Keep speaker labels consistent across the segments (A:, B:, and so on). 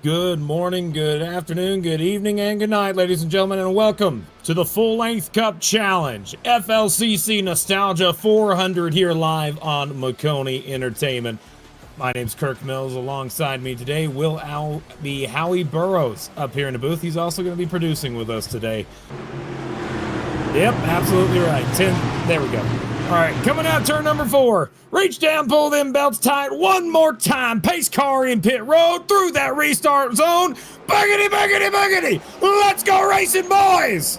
A: Good morning, good afternoon, good evening, and good night, ladies and gentlemen, and welcome to the Full Length Cup Challenge, FLCC Nostalgia 400 here live on Maconey Entertainment. My name's Kirk Mills. Alongside me today will be Howie Burrows up here in the booth. He's also going to be producing with us today. Yep, absolutely right. 10, there we go. All right, coming out turn number 4. Reach down, pull them belts tight one more time. Pace car in pit road through that restart zone. Boogity, boogity, boogity. Let's go racing, boys.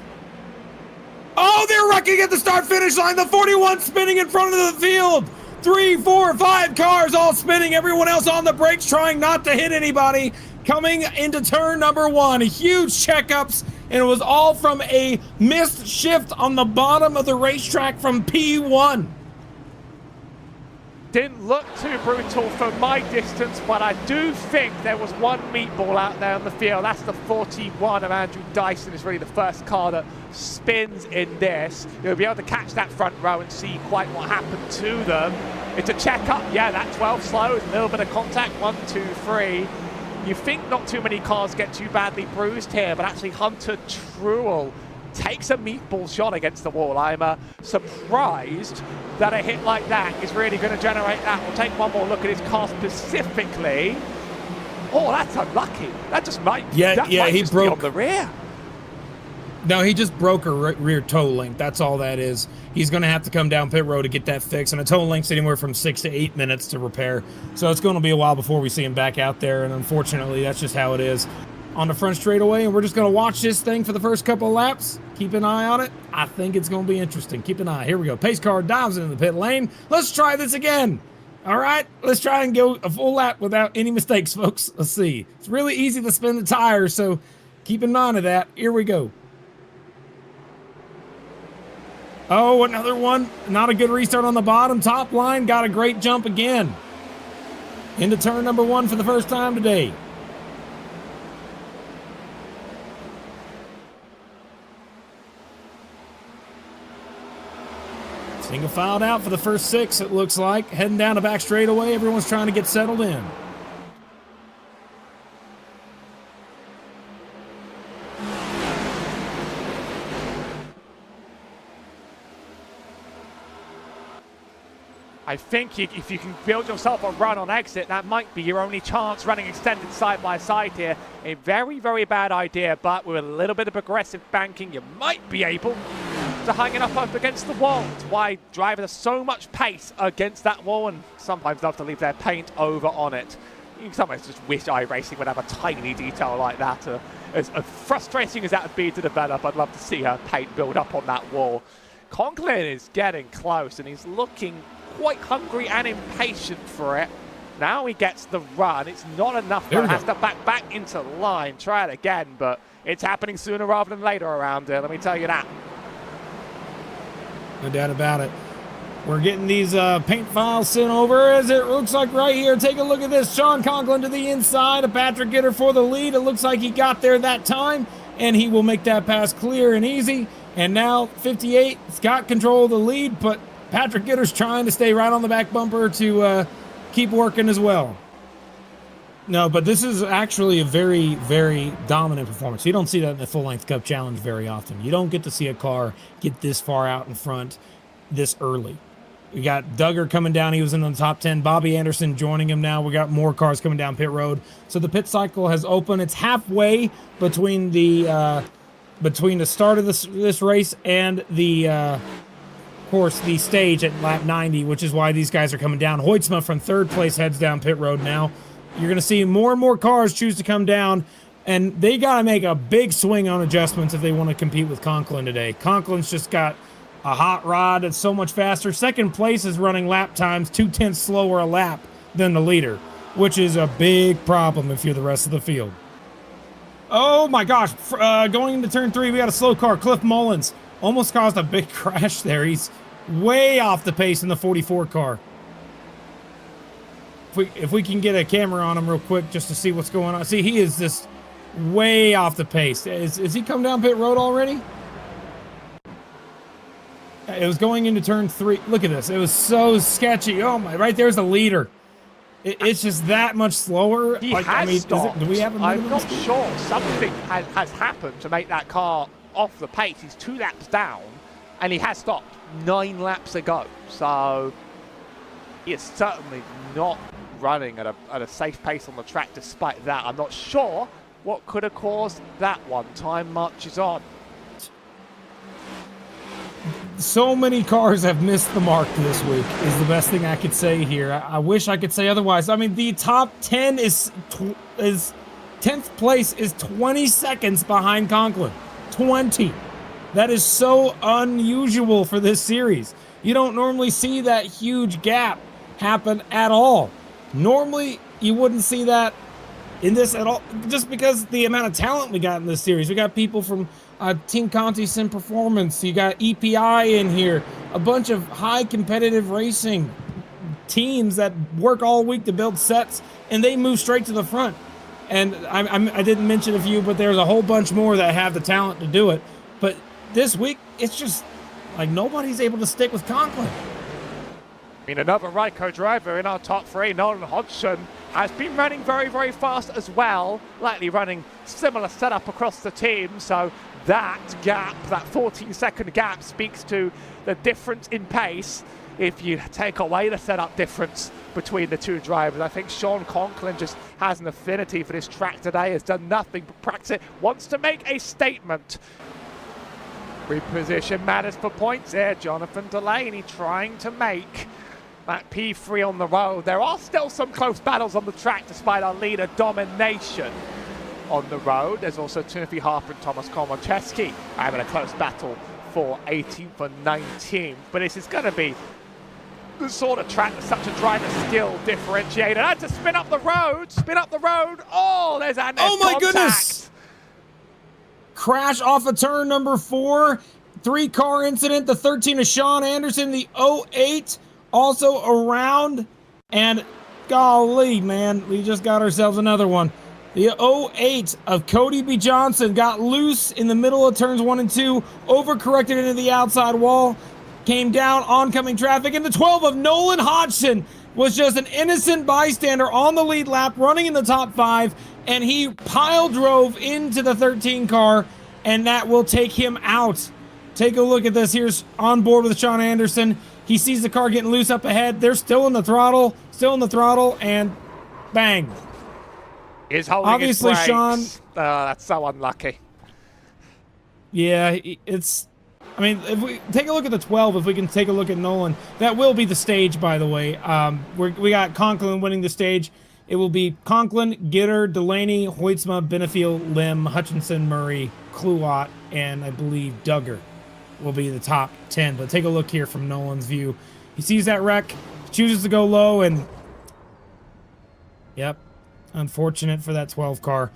A: Oh, they're wrecking at the start-finish line. The 41 spinning in front of the field. 3, 4, 5 cars all spinning. Everyone else on the brakes trying not to hit anybody. Coming into turn number 1. Huge checkups. And it was all from a missed shift on the bottom of the racetrack from P1.
B: Didn't look too brutal from my distance, but I do think there was one meatball out there on the field. That's the 41 of Andrew Dyson. Is really the first car that spins in this. You'll be able to catch that front row and see quite what happened to them. It's a checkup. Yeah, that 12 slows, a little bit of contact. 1, 2, 3. You think not too many cars get too badly bruised here, but actually Hunter Truel takes a meatball shot against the wall. I'm surprised that a hit like that is really going to generate that. We'll take one more look at his car specifically. Oh, that's unlucky. That just might,
A: he
B: just
A: broke
B: be on the rear.
A: No, he just broke a rear toe link. That's all that is. He's going to have to come down pit road to get that fixed, and a toe link's anywhere from 6 to 8 minutes to repair. So it's going to be a while before we see him back out there, and unfortunately, that's just how it is. On the front straightaway, and we're just going to watch this thing for the first couple of laps. Keep an eye on it. I think it's going to be interesting. Keep an eye. Here we go. Pace car dives into the pit lane. Let's try this again. All right, let's try and go a full lap without any mistakes, folks. Let's see. It's really easy to spin the tires, so keep in mind of that. Here we go. Oh, another one. Not a good restart on the bottom. Top line got a great jump again. Into turn number 1 for the first time today. Single filed out for the first 6, it looks like. Heading down the back straightaway. Everyone's trying to get settled in.
B: I think if you can build yourself a run on exit, that might be your only chance running extended side by side here. A very, very bad idea, but with a little bit of aggressive banking, you might be able to hang it up against the wall. It's why drivers have so much pace against that wall and sometimes love to leave their paint over on it. You sometimes just wish iRacing would have a tiny detail like that. As frustrating as that would be to develop, I'd love to see her paint build up on that wall. Conklin is getting close and he's looking quite hungry and impatient for it. Now he gets the run. It's not enough. He has to back into line. Try it again, but it's happening sooner rather than later around here. Let me tell you that.
A: No doubt about it. We're getting these paint files sent over as it looks like right here. Take a look at this. Sean Conklin to the inside of Patrick Gitter for the lead. It looks like he got there that time, and he will make that pass clear and easy. And now 58's got control of the lead, but Patrick Gitter's trying to stay right on the back bumper to keep working as well. No, but this is actually a very, very dominant performance. You don't see that in the full-length Cup Challenge very often. You don't get to see a car get this far out in front this early. We got Duggar coming down. He was in the top 10. Bobby Anderson joining him now. We got more cars coming down pit road. So the pit cycle has opened. It's halfway between the start of this race and the course, the stage at lap 90, which is why these guys are coming down. Hoytsma from 3rd place heads down pit road now. You're going to see more and more cars choose to come down, and they got to make a big swing on adjustments if they want to compete with Conklin today. Conklin's just got a hot rod that's so much faster. 2nd place is running lap times 2/10 slower a lap than the leader, which is a big problem if you're the rest of the field. Oh my gosh, going into turn 3, we got a slow car. Cliff Mullins almost caused a big crash there. He's way off the pace in the 44 car. If we can get a camera on him real quick just to see what's going on. See, he is just way off the pace. Is he come down pit road already? It was going into turn 3. Look at this. It was so sketchy. Oh my, right there's the leader. It's just that much slower.
B: He
A: Like,
B: has
A: I mean,
B: stopped.
A: do we have a minimum
B: I'm not
A: speed?
B: sure. Something has happened to make that car off the pace. He's 2 laps down, and he has stopped 9 laps ago. So he is certainly not running at a safe pace on the track despite that. I'm not sure what could have caused that one. Time marches on.
A: So many cars have missed the mark this week is the best thing I could say here. I wish I could say otherwise. I mean, the top 10 is 10th place is 20 seconds behind Conklin. 20. That is so unusual for this series. You don't normally see that huge gap happen at all. Normally, you wouldn't see that in this at all, just because the amount of talent we got in this series. We got people from Team Conti Sim Performance. You got EPI in here. A bunch of high competitive racing teams that work all week to build sets, and they move straight to the front. And I didn't mention a few, but there's a whole bunch more that have the talent to do it. But this week, it's just like nobody's able to stick with Conklin.
B: I mean, another Ryko driver in our top 3, Nolan Hodgson, has been running very, very fast as well, likely running similar setup across the team. So that gap, that 14-second gap, speaks to the difference in pace. If you take away the setup difference between the two drivers, I think Sean Conklin just has an affinity for this track today, has done nothing but practice it, wants to make a statement. Reposition matters for points here. Jonathan Delaney trying to make that P3 on the road. There are still some close battles on the track despite our leader domination on the road. There's also Timothy Harper and Thomas Komarcheski having a close battle for 18th and 19th. But this is going to be the sort of track that's such a driver skill differentiator. That's a spin up the road, spin up the road. Oh, there's that.
A: Oh my goodness! Crash off of turn number 4. 3-car incident. The 13 of Sean Anderson. The 08 also around. And golly, man, we just got ourselves another one. The 08 of Cody B. Johnson got loose in the middle of turns 1 and 2, overcorrected into the outside wall, came down oncoming traffic, and the 12 of Nolan Hodgson was just an innocent bystander on the lead lap, running in the top 5, and he pile drove into the 13 car, and that will take him out. Take a look at this. Here's on board with Sean Anderson. He sees the car getting loose up ahead. They're still in the throttle, and bang.
B: Is holding
A: obviously
B: his brakes.
A: Sean.
B: That's so unlucky.
A: Yeah, it's. I mean, if we take a look at the 12, if we can take a look at Nolan, that will be the stage, by the way. We got Conklin winning the stage. It will be Conklin, Gitter, Delaney, Hoytsma, Benefiel, Lim, Hutchinson, Murray, Kluot, and I believe Duggar will be the top 10. But take a look here from Nolan's view. He sees that wreck, chooses to go low, and yep, unfortunate for that 12 car.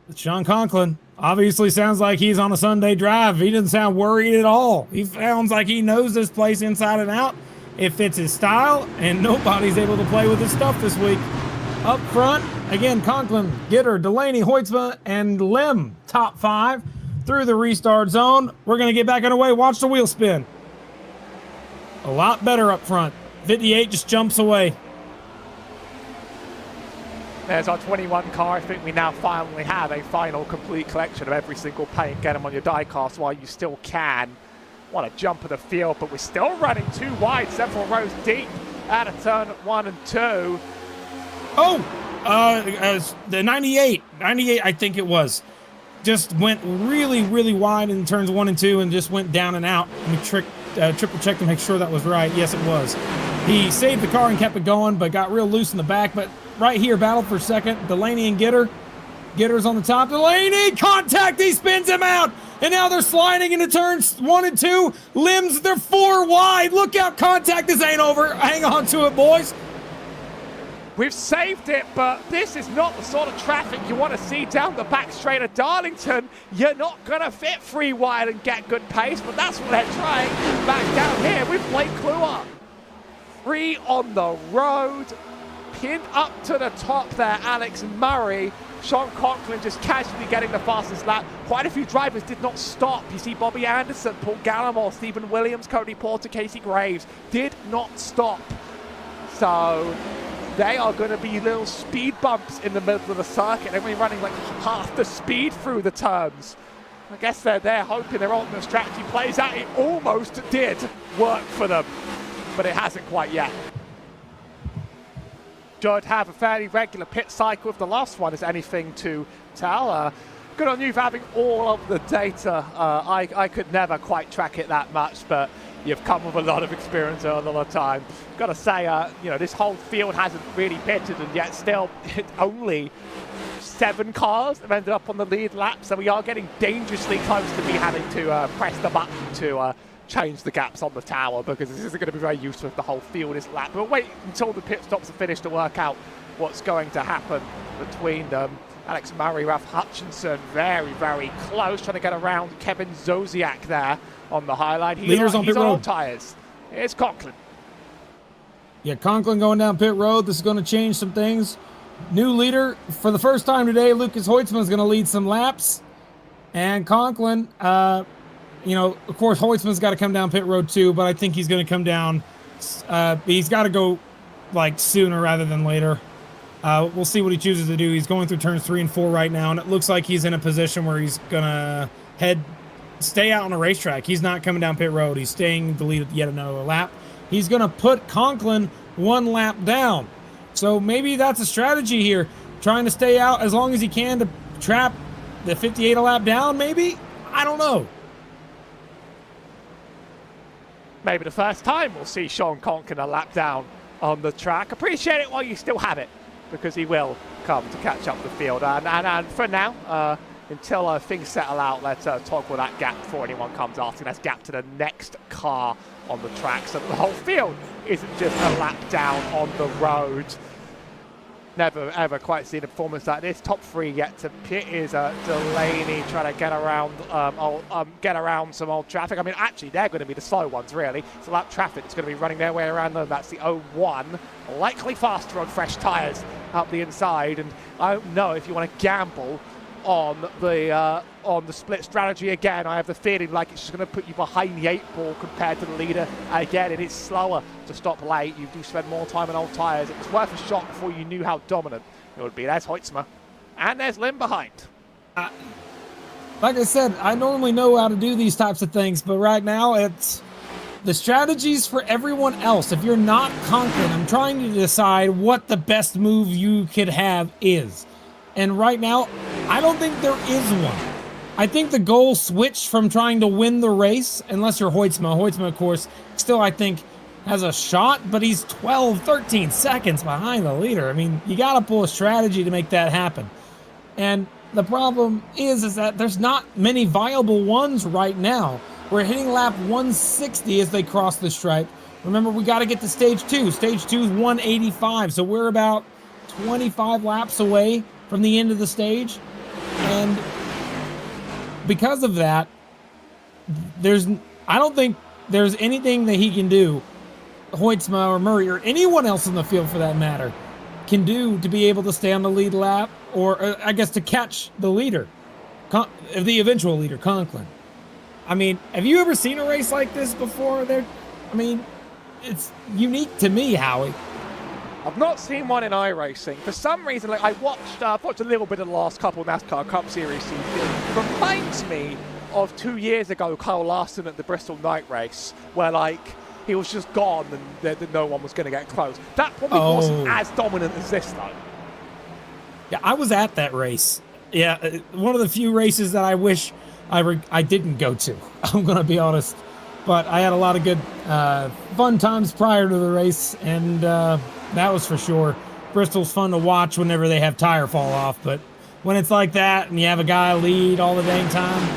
A: But Sean Conklin obviously sounds like he's on a Sunday drive. He doesn't sound worried at all. He sounds like he knows this place inside and out. It fits his style, and nobody's able to play with his stuff this week. Up front, again, Conklin, Gitter, Delaney, Hoytsma, and Lim, top 5 through the restart zone. We're going to get back underway. Watch the wheel spin. A lot better up front. 58 just jumps away.
B: There's our 21 car. I think we now finally have a final complete collection of every single paint. Get them on your die-cast while you still can. Want to jump at the field, but we're still running too wide, several rows deep out of turn 1 and 2.
A: Oh, the 98, I think it was, just went really, really wide in turns 1 and 2 and just went down and out. Let me triple check to make sure that was right. Yes, it was. He saved the car and kept it going, but got real loose in the back. But right here, battle for second. Delaney and Gitter. Gitter's on the top. Delaney, contact, he spins him out. And now they're sliding into turns 1 and 2. Limbs, they're 4 wide. Look out, contact, this ain't over. Hang on to it, boys.
B: We've saved it, but this is not the sort of traffic you want to see down the back straight of Darlington. You're not going to fit 3 wide and get good pace, but that's what they're trying. Back down here with Blake Kluwer. 3 on the road. Pinned up to the top there, Alex Murray. Sean Conklin just casually getting the fastest lap. Quite a few drivers did not stop. You see Bobby Anderson, Paul Gallimore, Stephen Williams, Cody Porter, Casey Graves did not stop. So they are going to be little speed bumps in the middle of the circuit. They're going to be running like half the speed through the turns. I guess they're hoping their ultimate strategy plays out. It almost did work for them, but it hasn't quite yet. Should have a fairly regular pit cycle if the last one is anything to tell. Good on you for having all of the data. I could never quite track it that much, but you've come with a lot of experience a lot of time. Got to say, you know, this whole field hasn't really pitted, and yet still only 7 cars have ended up on the lead lap, so we are getting dangerously close to me having to press the button to change the gaps on the tower, because this isn't going to be very useful if the whole field is lapped. We'll wait until the pit stops are finished to work out what's going to happen between them. Alex Murray, Ralph Hutchinson, very, very close, trying to get around Kevin Zosiak there on the highlight.
A: Leaders on pit road.
B: All tyres. Here's Conklin.
A: Yeah, Conklin going down pit road. This is going to change some things. New leader for the first time today. Lucas Hoitzman is going to lead some laps. And Conklin, you know, of course, Hoitzman's got to come down pit road too, but I think he's going to come down. He's got to go like sooner rather than later. We'll see what he chooses to do. He's going through turns 3 and 4 right now, and it looks like he's in a position where he's going to stay out on a racetrack. He's not coming down pit road. He's staying the lead at yet another lap. He's going to put Conklin 1 lap down. So maybe that's a strategy here, trying to stay out as long as he can to trap the 58 a lap down, maybe? I don't know.
B: Maybe the first time we'll see Sean Conklin a lap down on the track. Appreciate it while you still have it, because he will come to catch up the field. And for now, until things settle out, let's toggle that gap before anyone comes asking. That's gap to the next car on the track, so that the whole field isn't just a lap down on the road. Never ever quite seen a performance like this. Top 3 yet to pit is Delaney trying to get around some old traffic. I mean, actually, they're going to be the slow ones, really. It's a lap traffic that's going to be running their way around them. That's the 01, likely faster on fresh tyres up the inside. And I don't know if you want to gamble on the split strategy again. I have the feeling like it's just going to put you behind the 8 ball compared to the leader. Again, it is slower to stop late. You do spend more time on old tyres. It was worth a shot before you knew how dominant it would be. There's Hoitzma, and there's Lim behind.
A: Like I said, I normally know how to do these types of things, but right now it's the strategies for everyone else. If you're not Conklin, I'm trying to decide what the best move you could have is. And right now, I don't think there is one. I think the goal switched from trying to win the race, unless you're Hoitzma. Hoitzma, of course, still, I think, has a shot, but he's 12, 13 seconds behind the leader. I mean, you got to pull a strategy to make that happen. And the problem is that there's not many viable ones right now. We're hitting lap 160 as they cross the stripe. Remember, we got to get to stage 2. Stage 2 is 185, so we're about 25 laps away from the end of the stage. And because of that, I don't think there's anything that he can do, Hoitzma or Murray or anyone else in the field for that matter, can do to be able to stay on the lead lap, or I guess to catch the leader, the eventual leader, Conklin. I mean, have you ever seen a race like this before? I mean, it's unique to me, Howie.
B: I've not seen one in iRacing. For some reason, like I've watched a little bit of the last couple of NASCAR Cup Series seasons. It reminds me of 2 years ago, Kyle Larson at the Bristol Night Race, where like he was just gone and no one was going to get close. That probably wasn't as dominant as this, though.
A: Yeah, I was at that race. Yeah, one of the few races that I wish I didn't go to. I'm going to be honest. But I had a lot of good fun times prior to the race, and that was for sure. Bristol's fun to watch whenever they have tire fall off, but when it's like that and you have a guy lead all the dang time,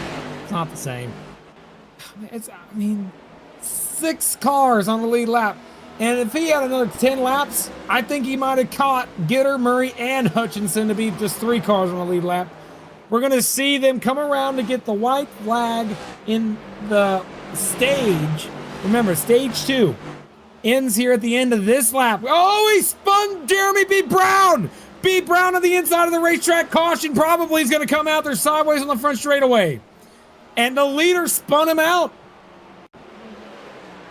A: it's not the same. I mean, 6 cars on the lead lap. And if he had another 10 laps, I think he might have caught Gitter, Murray, and Hutchinson to be just 3 cars on the lead lap. We're going to see them come around to get the white flag in the stage. Remember, stage 2 ends here at the end of this lap. Oh, he spun Jeremy B. Brown. B. Brown on the inside of the racetrack. Caution probably is going to come out there sideways on the front straightaway. And the leader spun him out.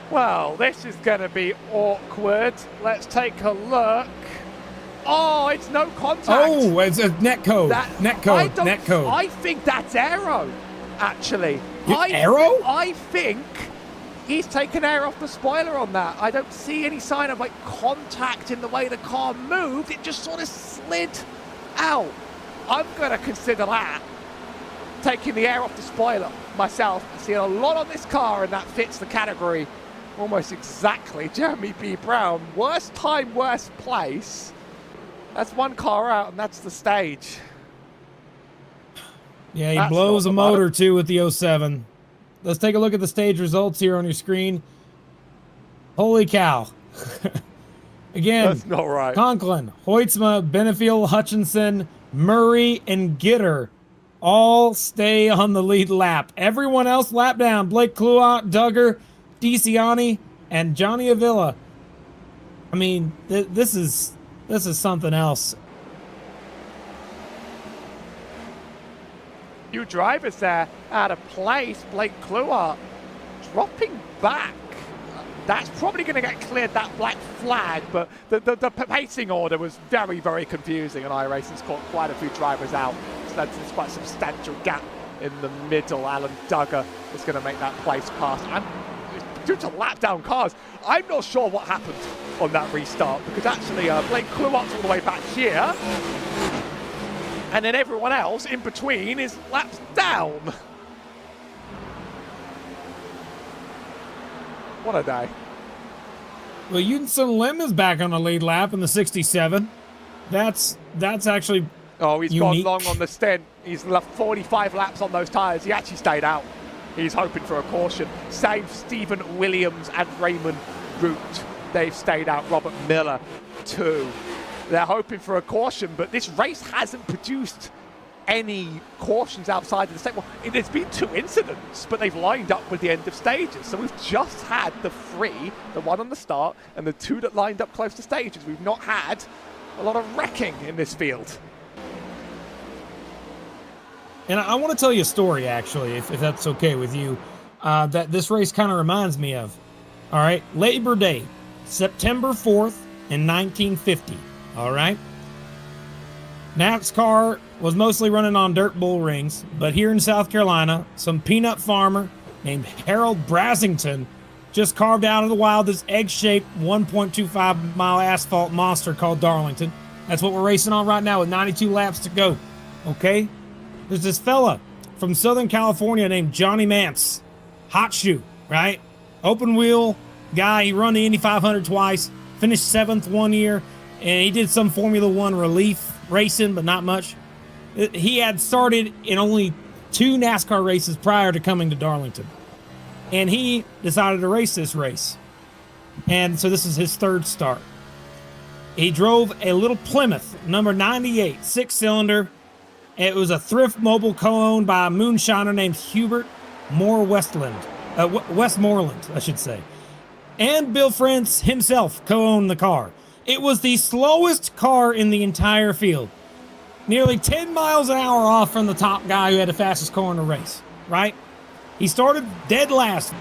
B: Well, this is going to be awkward. Let's take a look. Oh, it's no contact.
A: Oh, it's a net code. Net code.
B: I think that's aero, actually.
A: Aero?
B: I think he's taken air off the spoiler on that. I don't see any sign of like contact in the way the car moved. It just sort of slid out. I'm going to consider that taking the air off the spoiler myself. I see a lot on this car, and that fits the category almost exactly. Jeremy B. Brown, worst time, worst place. That's one car out, and that's the stage.
A: Yeah, he blows a motor too with the 07. Let's take a look at the stage results here on your screen. Holy cow. Again,
B: that's not right.
A: Conklin, Hoytsma, Benefiel, Hutchinson, Murray, and Gitter all stay on the lead lap. Everyone else lap down. Blake Kluot, Duggar, DeCiani, and Johnny Avila. I mean, this is something else.
B: Few drivers there out of place. Blake Kluart dropping back. That's probably going to get cleared, that black flag, but the pacing order was very, very confusing, and iRacing's caught quite a few drivers out. So that's quite a substantial gap in the middle. Alan Duggar is going to make that place pass. Due to lap down cars, I'm not sure what happened on that restart, because actually Blake Kluart's all the way back here, and then everyone else in between is laps down. What a day.
A: Well, Yunson Lim is back on the lead lap in the 67. That's actually
B: he's
A: unique.
B: gone long on the stint. He's left 45 laps on those tyres. He actually stayed out. He's hoping for a caution. Same Stephen Williams and Raymond Root. They've stayed out. Robert Miller, too. They're hoping for a caution, but this race hasn't produced any cautions outside of the state. Well, there's been 2 incidents, but they've lined up with the end of stages. So we've just had the 3, the one on the start, and the 2 that lined up close to stages. We've not had a lot of wrecking in this field.
A: And I want to tell you a story, actually, if that's okay with you, that this race kind of reminds me of. All right, Labor Day, September 4th in 1950. All right. NASCAR was mostly running on dirt bull rings, but here in South Carolina, some peanut farmer named Harold Brasington just carved out of the wild this egg-shaped 1.25-mile asphalt monster called Darlington. That's what we're racing on right now with 92 laps to go. Okay? There's this fella from Southern California named Johnny Mance. Hot shoe, right? Open wheel guy. He run the Indy 500 twice, finished 7th one year, and he did some Formula One relief racing, but not much. He had started in only 2 NASCAR races prior to coming to Darlington. And he decided to race this race. And so this is his 3rd start. He drove a little Plymouth, number 98, 6-cylinder. It was a thrift mobile co-owned by a moonshiner named Hubert Westmoreland, I should say. And Bill France himself co-owned the car. It was the slowest car in the entire field. Nearly 10 miles an hour off from the top guy who had the fastest car in the race, right? He started dead last,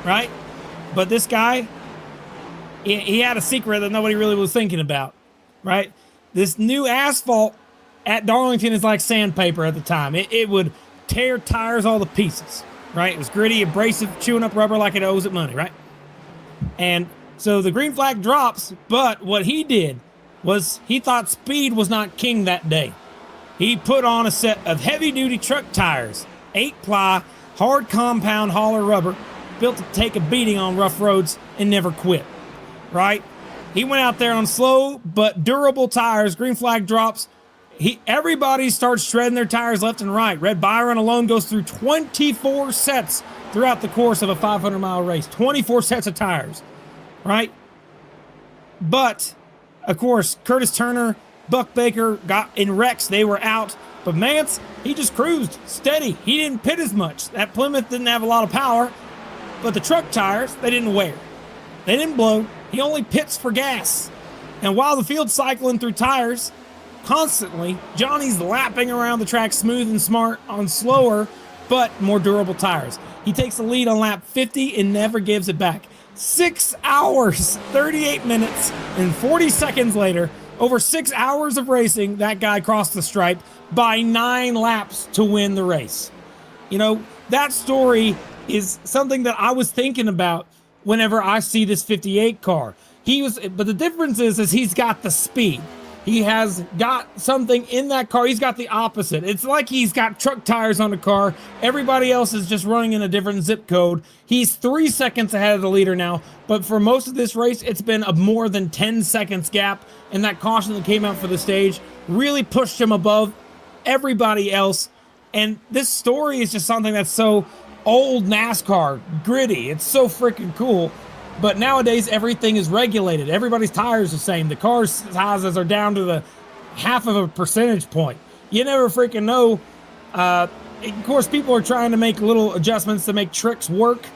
A: right? But this guy, he had a secret that nobody really was thinking about, right? This new asphalt at Darlington is like sandpaper at the time. It would tear tires all to pieces, right? It was gritty, abrasive, chewing up rubber like it owes it money, right? And so the green flag drops, but what he did was he thought speed was not king that day. He put on a set of heavy-duty truck tires, 8-ply, hard compound hauler rubber, built to take a beating on rough roads and never quit, right? He went out there on slow but durable tires, green flag drops. Everybody starts shredding their tires left and right. Red Byron alone goes through 24 sets throughout the course of a 500-mile race. 24 sets of tires, right? But, of course, Curtis Turner, Buck Baker got in wrecks. They were out. But Mance, he just cruised steady. He didn't pit as much. That Plymouth didn't have a lot of power. But the truck tires, they didn't wear. They didn't blow. He only pits for gas. And while the field's cycling through tires constantly, Johnny's lapping around the track smooth and smart on slower but more durable tires. He takes the lead on lap 50 and never gives it back. 6 hours, 38 minutes, and 40 seconds later, Over 6 hours of racing, that guy crossed the stripe by 9 laps to win the race. You know, that story is something that I was thinking about whenever I see this 58 car. But the difference is he's got the speed. He has got something in that car. He's got the opposite. It's like he's got truck tires on the car. Everybody else is just running in a different zip code. He's 3 seconds ahead of the leader now, but for most of this race, it's been a more than 10 seconds gap, and that caution that came out for the stage really pushed him above everybody else. And this story is just something that's so old NASCAR, gritty. It's so freaking cool. But nowadays, everything is regulated. Everybody's tires are the same. The car sizes are down to the half of a percentage point. You never freaking know. Of course, people are trying to make little adjustments to make tricks work.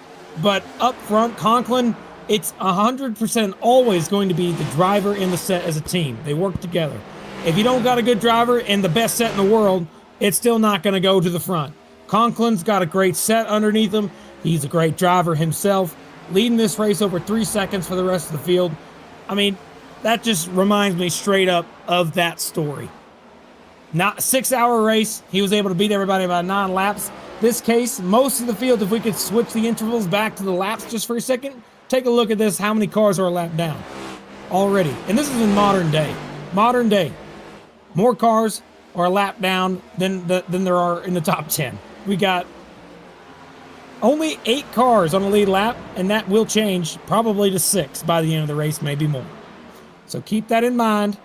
A: But up front, Conklin, it's 100% always going to be the driver in the set as a team. They work together. If you don't got a good driver and the best set in the world, it's still not going to go to the front. Conklin's got a great set underneath him. He's a great driver himself, leading this race over 3 seconds for the rest of the field. I mean, that just reminds me straight up of that story. Not a 6-hour race. He was able to beat everybody by 9 laps. This case, most of the field, if we could switch the intervals back to the laps just for a second, take a look at this, how many cars are a lap down already. And this is in modern day. Modern day. More cars are a lap down than there are in the top 10. We got only 8 cars on the lead lap, and that will change probably to 6 by the end of the race, maybe more. So keep that in mind,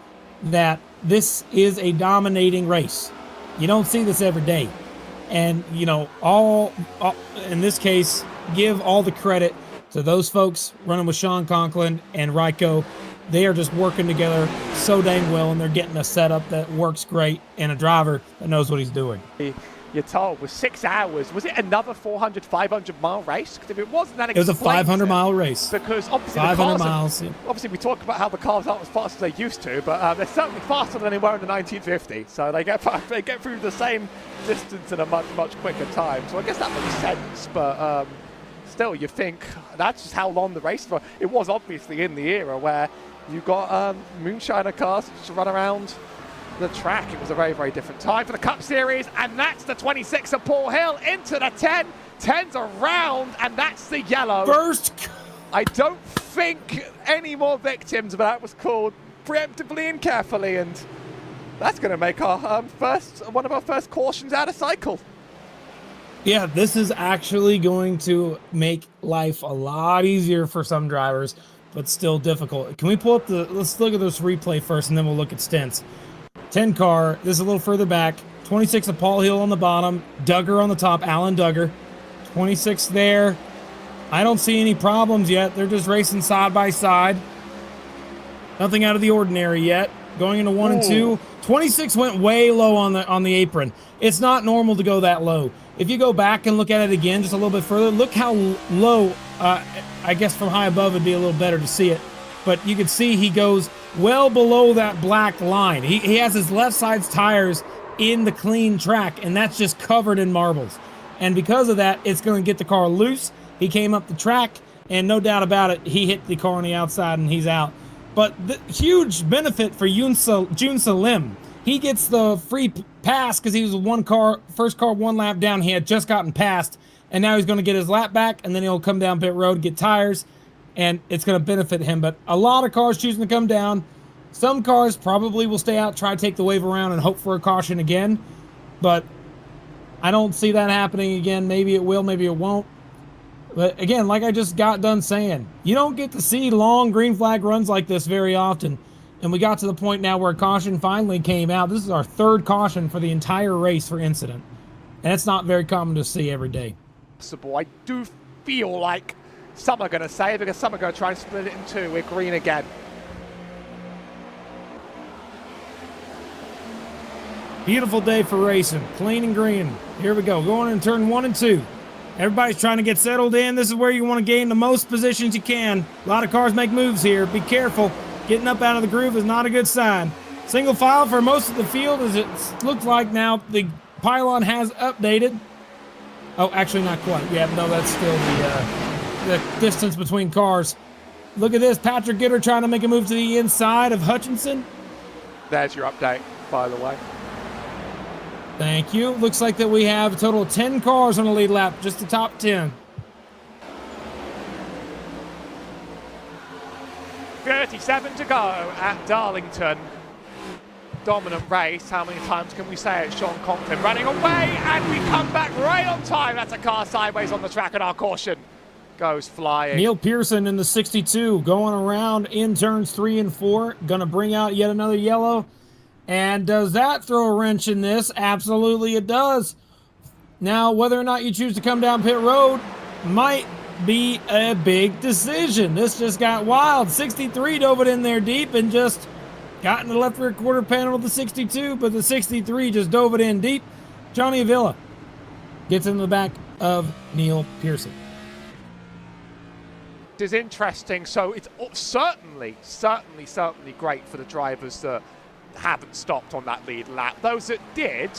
A: that this is a dominating race. You don't see this every day. And, you know, all in this case, give all the credit to those folks running with Sean Conklin and Ryko. They are just working together so dang well, and they're getting a setup that works great and a driver that knows what he's doing.
B: You're told with 6 hours, was it another 400, 500-mile race? Because if it wasn't, that
A: it was a 500-mile race.
B: Because obviously
A: 500 miles.
B: Obviously, we talk about how the cars aren't as fast as they used to, but they're certainly faster than they were in the 1950s. So they get through the same distance in a much quicker time. So I guess that makes sense. But still, you think that's just how long the race was. It was obviously in the era where you got moonshiner cars to run around the track. It was a very different time for the Cup Series, and that's the 26 of Paul Hill into the 10. 10's around, and that's the yellow.
A: First.
B: I don't think any more victims, but that was called preemptively and carefully, and that's going to make our one of our first cautions out of cycle.
A: Yeah, this is actually going to make life a lot easier for some drivers, but still difficult. Can we pull up let's look at this replay first, and then we'll look at stints. 10 car, this is a little further back. 26 of Paul Hill on the bottom. Duggar on the top, Alan Duggar. 26 there. I don't see any problems yet. They're just racing side by side. Nothing out of the ordinary yet. Going into 1 and 2. 26 went way low on the apron. It's not normal to go that low. If you go back and look at it again just a little bit further, look how low, I guess from high above it'd be a little better to see it. But you can see he goes well below that black line. He has his left side's tires in the clean track, and that's just covered in marbles. And because of that, it's going to get the car loose. He came up the track, and no doubt about it, he hit the car on the outside, and he's out. But the huge benefit for Jun Salim. He gets the free pass because he was first car 1 lap down. He had just gotten passed, and now he's going to get his lap back, and then he'll come down pit road, get tires, and it's going to benefit him. But a lot of cars choosing to come down. Some cars probably will stay out, try to take the wave around, and hope for a caution again. But I don't see that happening again. Maybe it will, maybe it won't. But again, like I just got done saying, you don't get to see long green flag runs like this very often. And we got to the point now where a caution finally came out. This is our 3rd caution for the entire race for incident. And it's not very common to see every day.
B: Possible. I do feel like some are going to say, because some are going to try and split it in 2. We're green again.
A: Beautiful day for racing. Clean and green. Here we go. Going in turn 1 and 2. Everybody's trying to get settled in. This is where you want to gain the most positions you can. A lot of cars make moves here. Be careful. Getting up out of the groove is not a good sign. Single file for most of the field, as it looks like now the pylon has updated. Oh, actually not quite. Yeah, no, that's still the distance between cars. Look at this. Patrick Gitter trying to make a move to the inside of Hutchinson.
B: There's your update, by the way.
A: Thank you. Looks like that we have a total of 10 cars on the lead lap, just the top 10.
B: 37 to go at Darlington. Dominant race. How many times can we say it? Sean Conklin running away, and we come back right on time. That's a car sideways on the track, and our caution goes flying.
A: Neil Pearson in the 62 going around in turns 3 and 4. Gonna bring out yet another yellow. And does that throw a wrench in this? Absolutely it does. Now, whether or not you choose to come down pit road might be a big decision. This just got wild. 63 dove it in there deep and just got in the left rear quarter panel of the 62, but the 63 just dove it in deep. Johnny Avila gets in the back of Neil Pearson.
B: It is interesting. So it's certainly great for the drivers that haven't stopped on that lead lap. Those that did,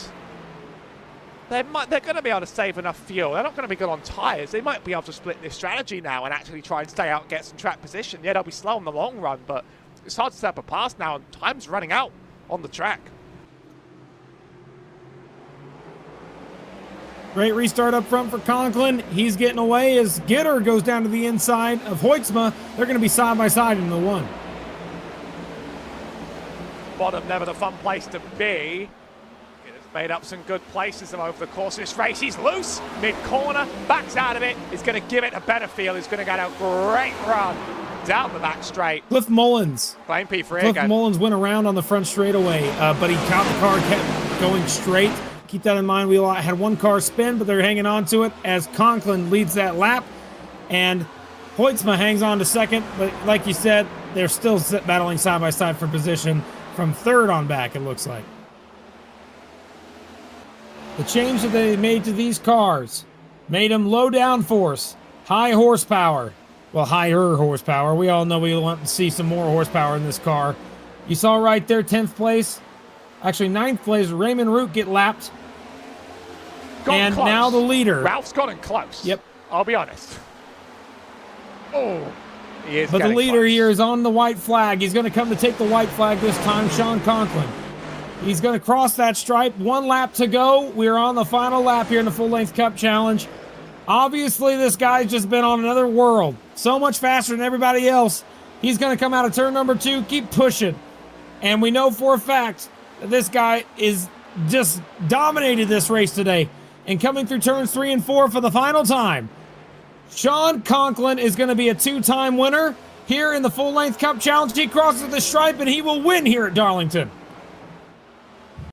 B: they're going to be able to save enough fuel. They're not going to be good on tyres. They might be able to split this strategy now and actually try and stay out and get some track position. Yeah, they'll be slow in the long run, but it's hard to set up a pass now, and time's running out on the track.
A: Great restart up front for Conklin. He's getting away as Gitter goes down to the inside of Hoytsma. They're going to be side by side in the one.
B: Bottom, never the fun place to be. He's made up some good places over the course of this race. He's loose, mid-corner, backs out of it. He's going to give it a better feel. He's going to get a great run down the back straight.
A: Cliff Mullins.
B: Blame P for
A: Cliff Mullins went around on the front straightaway, but he caught the car, kept going straight. Keep that in mind. We had one car spin, but they're hanging on to it as Conklin leads that lap. And Hoytsma hangs on to second, but like you said, they're still battling side by side for position from third on back, it looks like. The change that they made to these cars made them low downforce, high horsepower. Well, higher horsepower. We all know we want to see some more horsepower in this car. You saw right there, 10th place. Actually, 9th place, Raymond Root get lapped. And
B: close.
A: now the leader.
B: Ralph's gotten close.
A: Yep.
B: I'll be honest. Oh, he is.
A: But the leader
B: close.
A: here is on the white flag. He's going to come to take the white flag this time, Sean Conklin. He's going to cross that stripe. 1 lap to go. We're on the final lap here in the full-length Cup Challenge. Obviously, this guy's just been on another world. So much faster than everybody else. He's going to come out of turn number 2, keep pushing. And we know for a fact that this guy is just dominated this race today. And coming through turns 3 and 4 for the final time, Sean Conklin is going to be a 2-time winner here in the full-length Cup Challenge. He crosses the stripe and he will win here at Darlington.